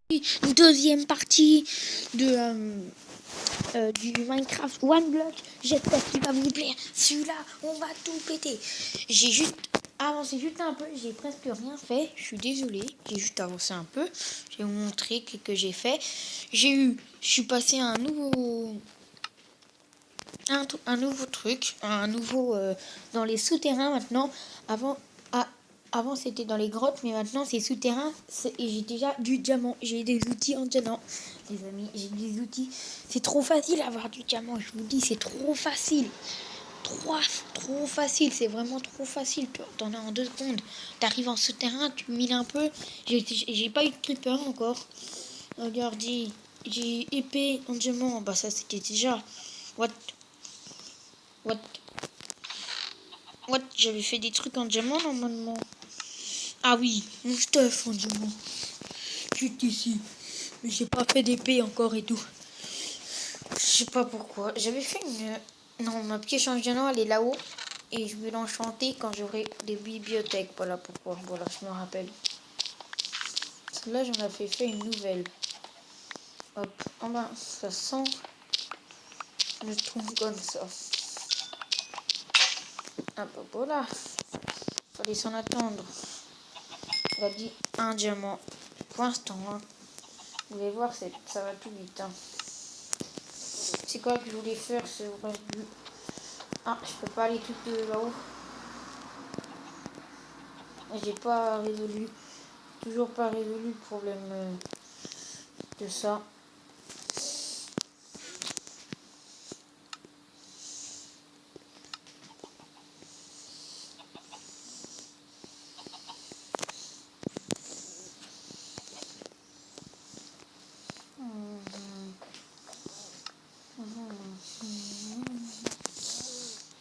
Deuxième partie de du Minecraft One Block. J'espère qu'il va vous plaire. Celui-là, on va tout péter. J'ai juste avancé juste un peu. J'ai presque rien fait. Je suis désolée. J'ai juste avancé un peu. Je vais vous montrer ce que j'ai fait. Je suis passé à un nouveau truc, dans les souterrains maintenant. Avant c'était dans les grottes, mais maintenant c'est souterrain. Et j'ai déjà du diamant. J'ai des outils en diamant. Les amis, j'ai des outils. C'est trop facile d'avoir du diamant, je vous dis, c'est trop facile. Trop facile, c'est vraiment trop facile. T'en as en 2 secondes. T'arrives en souterrain, tu mines un peu. J'ai pas eu de creeper encore. Regardez, j'ai épée en diamant. Bah ça c'était déjà. What? J'avais fait des trucs en diamant normalement. Ah oui, mon stuff en diamant. Juste ici. Mais j'ai pas fait d'épée encore et tout. Je sais pas pourquoi. J'avais fait une... Non, ma pièce en diamant, elle est là-haut. Et je vais l'enchanter quand j'aurai des bibliothèques. Voilà pourquoi. Voilà, je me rappelle. Là, j'en avais fait une nouvelle. Hop. Oh ben, ça sent le truc comme ça. Ah bah voilà. Fallait s'en attendre. Il a dit un diamant. Pour l'instant, hein. Vous allez voir, ça va tout vite. Hein. C'est quoi que je voulais faire, c'est au reste du... Ah, je peux pas aller tout de là-haut. J'ai pas résolu. Toujours pas résolu le problème de ça.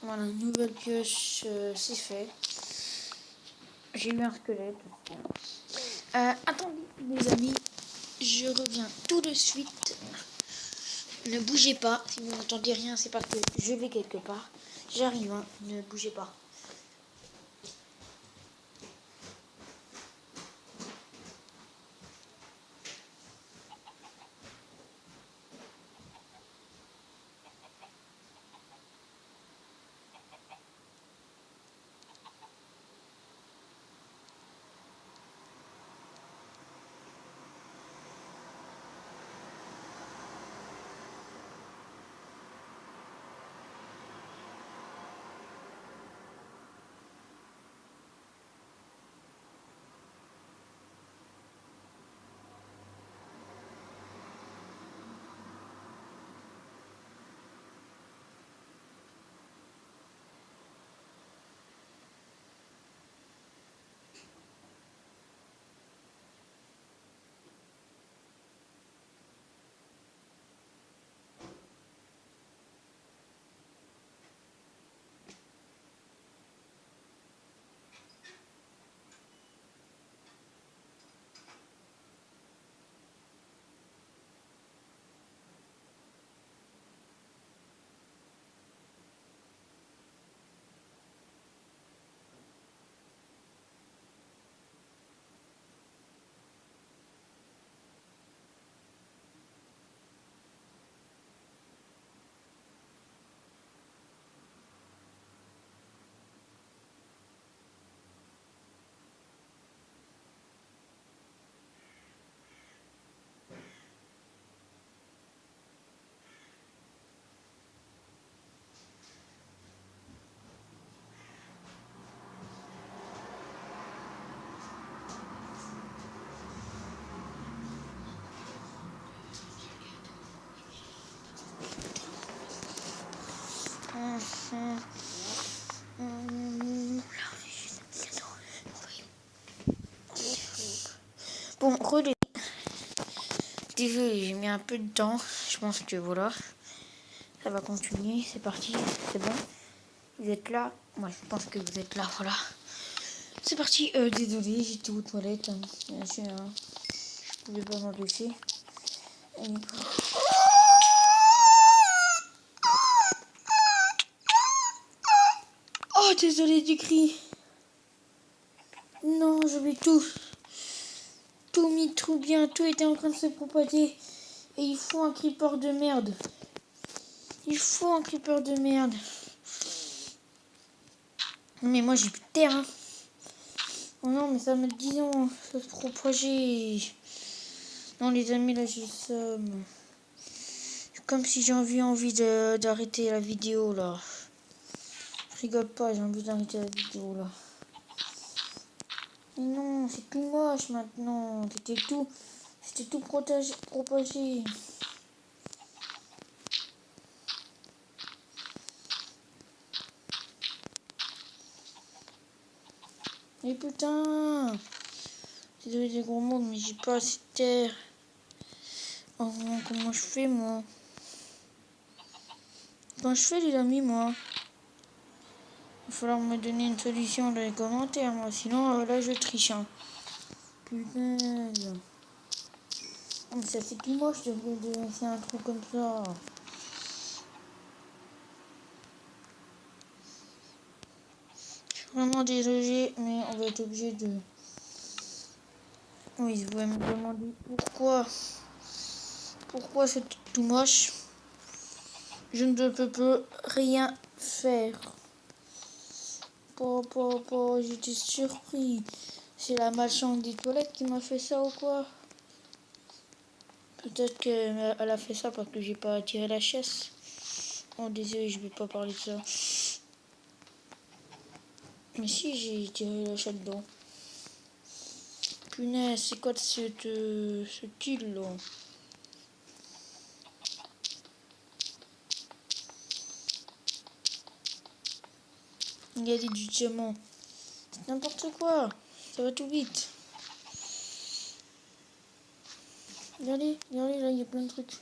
Voilà, une nouvelle pioche, c'est fait. J'ai eu un squelette. Attendez, les amis, je reviens tout de suite. Ne bougez pas. Si vous n'entendez rien, c'est parce que je vais quelque part. J'arrive, hein. Ne bougez pas. Bon, relais. Désolé, j'ai mis un peu de temps. Je pense que voilà. Ça va continuer. C'est parti. C'est bon. Vous êtes là? Moi, je pense que vous êtes là. Voilà. C'est parti. Désolé, j'étais aux toilettes. Hein. Je pouvais pas m'empêcher. Oh, désolé du cri. Non, je vais tout tout mis tout bien, tout était en train de se propager. Et il faut un creeper de merde. Il faut un creeper de merde. Mais moi j'ai plus de terre. Hein. Oh non, mais ça met 10 ans. Ça se propager. Non, les amis, là j'ai ça. C'est comme si j'ai envie d'arrêter la vidéo là. Je rigole pas, j'ai envie d'arrêter la vidéo là. Mais non, c'est tout moche maintenant. C'était tout propagé. Mais putain, c'est des gros mots, mais j'ai pas assez de terre. Oh, comment je fais moi? Quand je fais les amis moi? Il va falloir me donner une solution dans les commentaires moi, sinon là je triche. Hein. Putain. Oh, mais ça c'est tout moche de laisser un trou comme ça. Je suis vraiment désolée, mais on va être obligé de... Oui, vous pouvez me demander pourquoi c'est tout moche. Je ne peux rien faire. J'étais surpris. C'est la malchance des toilettes qui m'a fait ça ou quoi? Peut-être qu'elle a fait ça parce que j'ai pas tiré la chaise. Oh désolé, je vais pas parler de ça. Mais si, j'ai tiré la chaise dedans. Punaise, c'est quoi ce île là? Regardez du diamant. C'est n'importe quoi. Ça va tout vite. Regardez, là, il y a plein de trucs.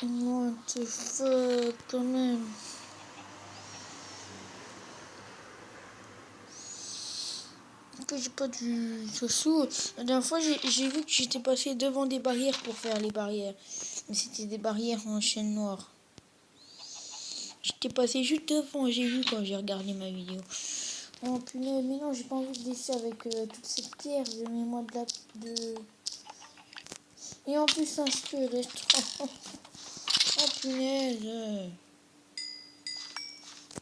What the fuck, quand même. Que j'ai pas du sous. La dernière fois, j'ai vu que j'étais passé devant des barrières pour faire les barrières. Mais c'était des barrières en chaîne noire. J'étais passé juste devant, j'ai vu quand j'ai regardé ma vidéo. Oh punaise, mais non, j'ai pas envie de laisser avec toute cette terre. Mets-moi de... Et en plus, un squelette. Oh punaise.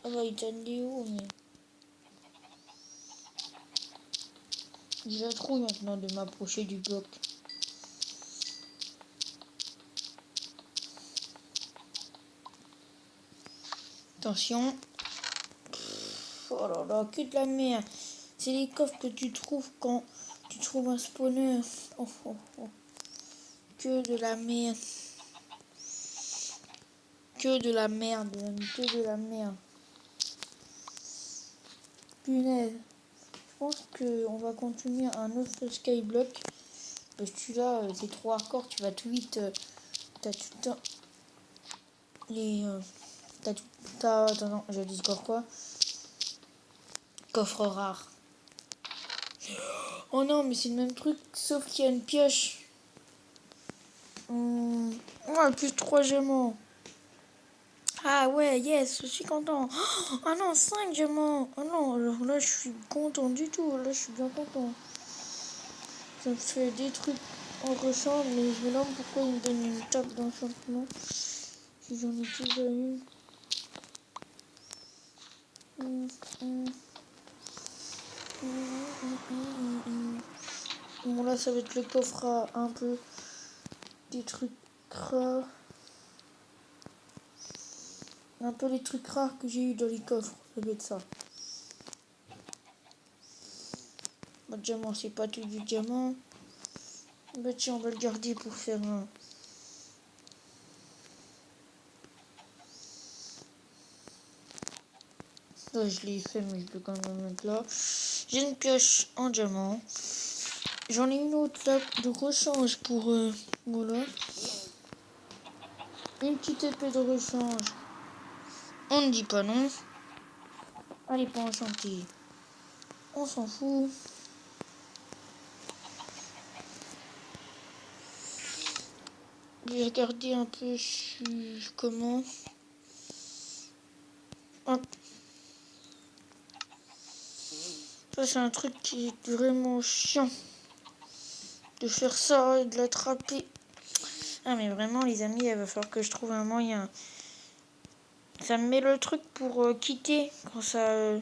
Ah bah, il t'a dit où, mais... J'ai trop maintenant de m'approcher du bloc. Attention. Oh là là, que de la merde. C'est les coffres que tu trouves quand tu trouves un spawner. Oh, oh, oh. Que de la merde. Que de la merde, que de la merde. Punaise. Je pense qu'on va continuer un autre skyblock. Parce que celui-là, c'est trop hardcore, tu vas tout vite. T'as tout le temps. Les. Attends, non, j'ai dit encore quoi? Coffre rare. Oh non, mais c'est le même truc, sauf qu'il y a une pioche. Ouais, plus 3 gemmes. Ah ouais, yes, je suis content. Ah non, 5 diamants. Ah non, alors là, je suis content du tout. Là, je suis bien content. Ça me fait des trucs en rechange, mais je me demande pourquoi il me donne une table d'enchantement. Si j'en ai déjà une. Bon, là, ça va être le coffre à un peu des trucs rares. Un peu les trucs rares que j'ai eu dans les coffres. Ça va être ça. Bah, diamant, c'est pas tout du diamant. Bah tiens, on va le garder pour faire un... Là, je l'ai fait, mais je peux quand même mettre là. J'ai une pioche en diamant. J'en ai une autre là de rechange pour... voilà. Une petite épée de rechange. On ne dit pas non. Allez, pas enchanté. On s'en fout. Je vais regarder un peu comment. Hop. Ça, c'est un truc qui est vraiment chiant. De faire ça et de l'attraper. Ah, mais vraiment, les amis, il va falloir que je trouve un moyen. Ça me met le truc pour quitter quand ça...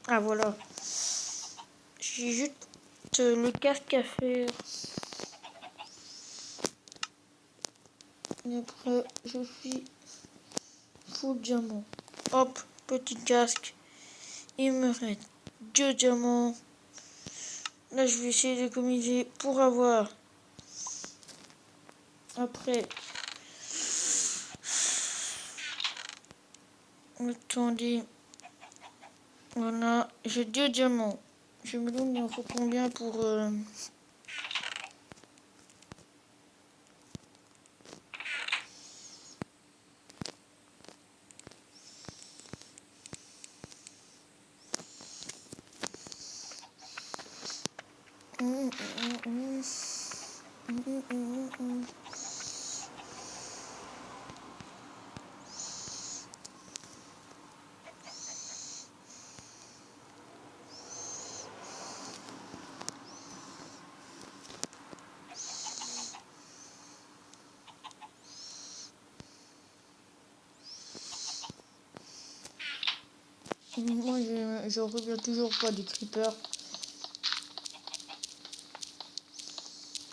Ah, voilà. J'ai juste le casque à faire. Et après, je suis full diamant. Hop, petit casque. Il me reste 2 diamants. Là, je vais essayer d'économiser pour avoir. Après. Attendez. Voilà, j'ai 2 diamants. Je me demande il en faut combien pour... Moi, je reviens toujours pas des creepers.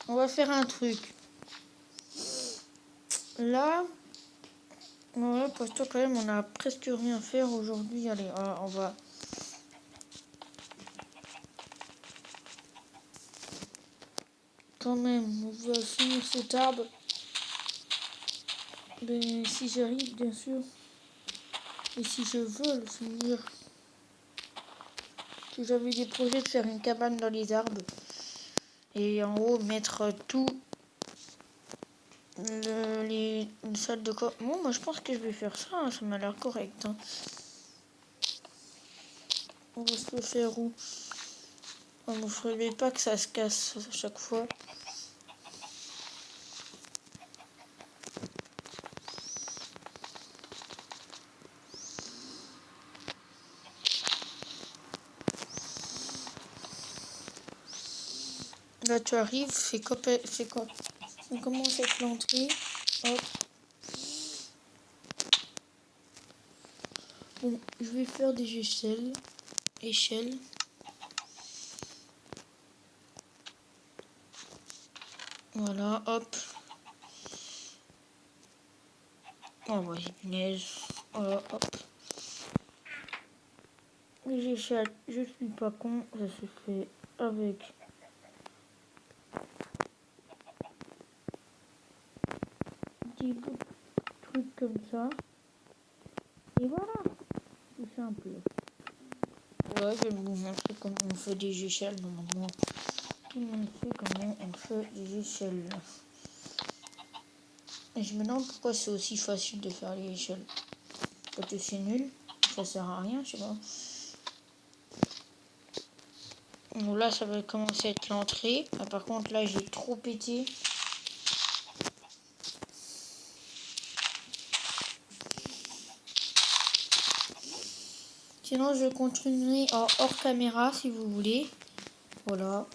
On va faire un truc. Là, ouais, parce que quand même, on a presque rien à faire aujourd'hui. Allez, on va... Quand même, on va finir cet arbre. Mais si j'arrive, bien sûr. Et si je veux le finir. Que j'avais des projets de faire une cabane dans les arbres. Et en haut, mettre tout... une salle de corps. Bon, moi je pense que je vais faire ça, hein, ça m'a l'air correct. Hein. On va se le faire où? On ne ferait pas que ça se casse à chaque fois. Là tu arrives, fais quoi? On commence avec l'entrée. Hop. Bon, je vais faire des échelles. Voilà, hop. Oh, bah, punaise. Voilà, hop. Les échelles, je suis pas con, ça se fait avec des bouts de trucs comme ça. Et voilà, tout simple. Ouais, je vais vous montrer comment on fait des échelles. Normalement, tout le monde sait comment on fait des échelles. Et je me demande pourquoi c'est aussi facile de faire les échelles. Parce que c'est nul, ça sert à rien, je sais pas. Bon, là, ça va commencer à être l'entrée. Ah, par contre, là, j'ai trop pété. Sinon, je continuerai hors caméra si vous voulez. Voilà,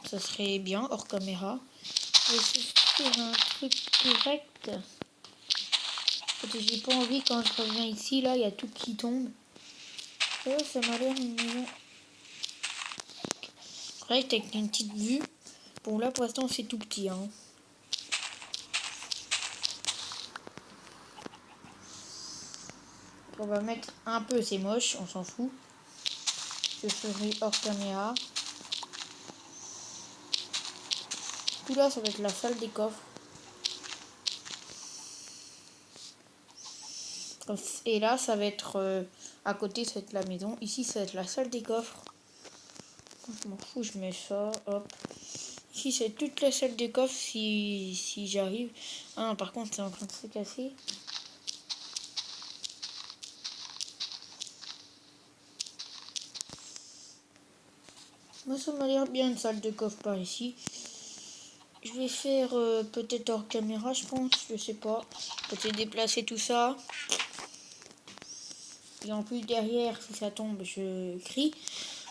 ça serait bien hors caméra. Je vais essayer de faire un truc correct. Parce que j'ai pas envie quand je reviens ici, là, il y a tout qui tombe. Ça m'a l'air une maison correcte avec une petite vue. Bon, là, pour l'instant, c'est tout petit, hein. On va mettre un peu, c'est moche, on s'en fout. Je ferai hors caméra. Tout là, ça va être la salle des coffres. Et là, ça va être à côté, ça va être la maison. Ici, ça va être la salle des coffres. Je m'en fous, je mets ça, hop. Ici, c'est toute la salle des coffres si j'arrive. Ah non, par contre, c'est en train de se casser. Moi, ça m'a l'air bien une salle de coffre par ici. je vais faire peut-être hors caméra, je pense, je sais pas. Peut-être déplacer tout ça. Et en plus derrière, si ça tombe, je crie.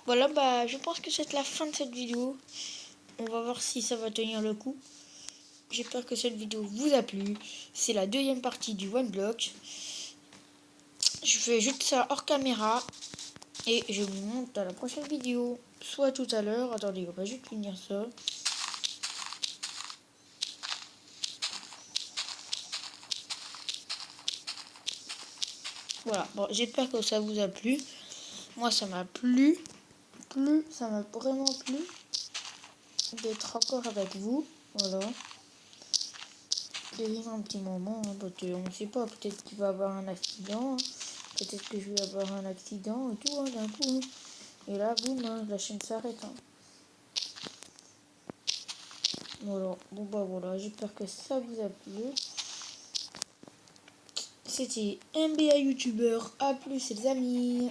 Voilà, bah je pense que c'est la fin de cette vidéo. On va voir si ça va tenir le coup. J'espère que cette vidéo vous a plu. C'est la deuxième partie du One Block. Je fais juste ça hors caméra. Et je vous montre à la prochaine vidéo. Soit tout à l'heure. Attendez, on va juste finir ça. Voilà, bon, j'espère que ça vous a plu. Moi, ça m'a plu. Ça m'a vraiment plu d'être encore avec vous. Voilà. De vivre un petit moment. Hein, parce qu'on ne sait pas, peut-être qu'il va y avoir un accident. Hein. Peut-être que je vais avoir un accident et tout, hein, d'un coup. Hein. Et là, boum, hein, la chaîne s'arrête. Hein. Voilà, bon bah voilà, j'espère que ça vous a plu. C'était MBA YouTuber. A plus les amis.